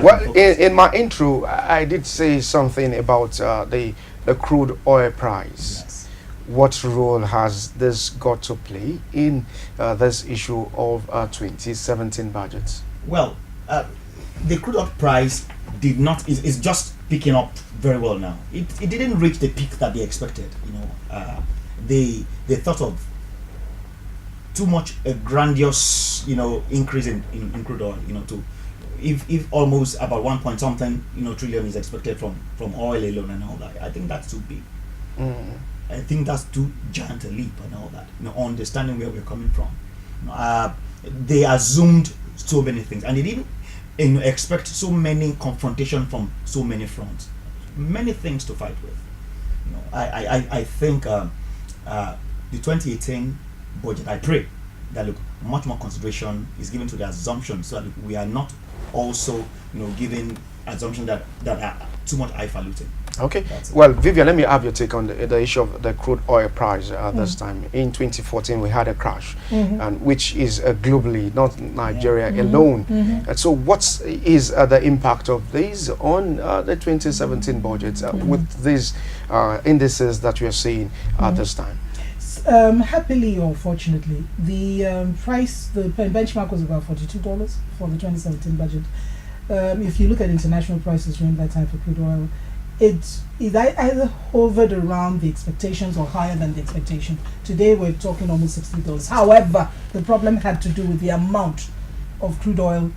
Well, in my intro, I did say something about the crude oil price. Yes. What role has this got to play in this issue of 2017 budget? Well, the crude oil price did not is just picking up very well now. It didn't reach the peak that they expected. They thought of too much a grandiose increase in crude oil. To if almost about 1 point something trillion is expected from oil alone and all that. I think that's too big. Mm. I think that's too giant a leap and all that. Understanding where we're coming from. They assumed so many things, and they didn't expect so many confrontation from so many fronts, many things to fight with. I think the 2018 budget. I pray that much more consideration is given to the assumption, so that we are not also giving assumptions that are too much highfalutin. Okay. Well, Vivian, let me have your take on the issue of the crude oil price this time. In 2014, we had a crash, and which is globally, not Nigeria alone. And so, what is the impact of this on the 2017 budget with these indices that we are seeing at this time? Happily or unfortunately, the benchmark was about $42 for the 2017 budget. If you look at international prices during that time for crude oil, it either hovered around the expectations or higher than the expectation. Today we're talking almost $60. However, the problem had to do with the amount of crude oil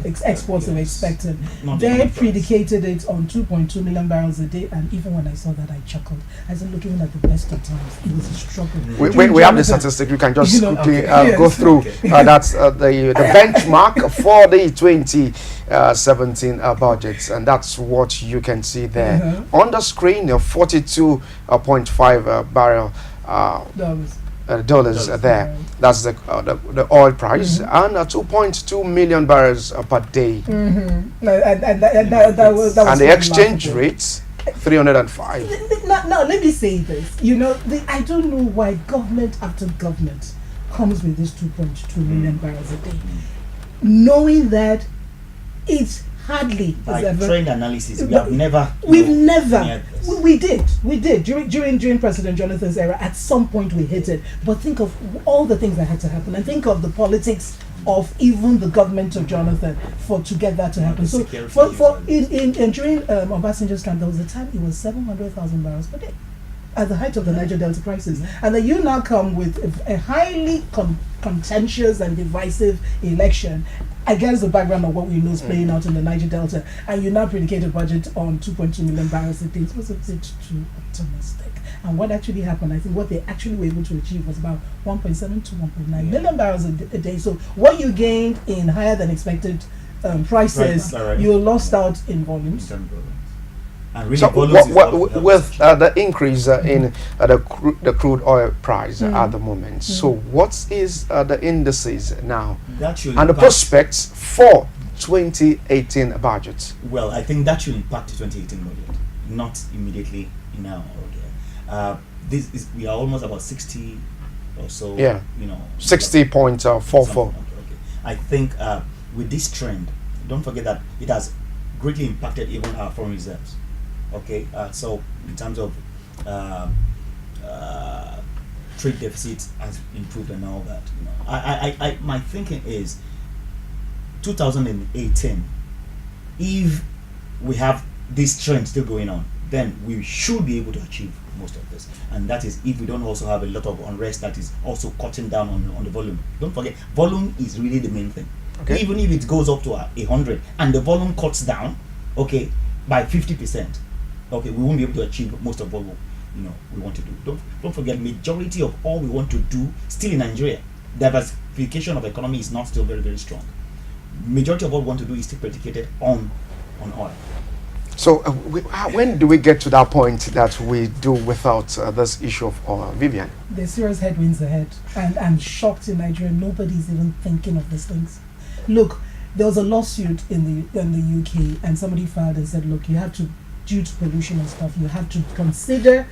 exports they were expected. They predicated it on 2.2 million barrels a day, and even when I saw that, I chuckled. I said, look, even at the best of times, it was a struggle. We have the statistic. We can just quickly go through. That's the benchmark for the 2017 budgets, and that's what you can see there on the screen. 42.5 barrel dollars there. That's the oil price, and 2.2 million barrels per day. And that was and the exchange rates 305. Now let me say this. I don't know why government after government comes with this 2.2 million barrels a day, knowing that it's hardly by trend analysis. We've never we did during President Jonathan's era. At some point we hit it, but think of all the things that had to happen, and think of the politics of even the government of Jonathan to get that to happen. So during Obasanjo's time, there was a time it was 700,000 barrels per day at the height of the Niger Delta crisis, and then you now come with a highly contentious and divisive election against the background of what we know is playing out in the Niger Delta, and you now predicate a budget on 2.2 million barrels a day. It was a bit too optimistic. And what actually happened, I think what they actually were able to achieve was about 1.7 to 1.9 million barrels a day. So what you gained in higher than expected prices, you lost out in volumes. And really so with the increase in the crude oil price at the moment, so what is the indices now and the prospects for 2018 budget? Well, I think that should impact the 2018 budget, not immediately now. We are almost about 60 or so. 60.44. I think with this trend, don't forget that it has greatly impacted even our foreign reserves. So in terms of trade deficit has improved and all that. My thinking is 2018. If we have this trend still going on, then we should be able to achieve most of this, and that is if we don't also have a lot of unrest that is also cutting down on the volume. Don't forget, volume is really the main thing. Even if it goes up to 100 and the volume cuts down, by 50%. We won't be able to achieve most of what we want to do. Don't forget, majority of all we want to do still in Nigeria, diversification of economy is not still very, very strong. Majority of what we want to do is still predicated on oil. So when do we get to that point that we do without this issue of oil, Vivian? There's serious headwinds ahead, and I'm shocked in Nigeria nobody's even thinking of these things. Look, there was a lawsuit in the UK, and somebody filed and said, look, you have to, due to pollution and stuff, you have to consider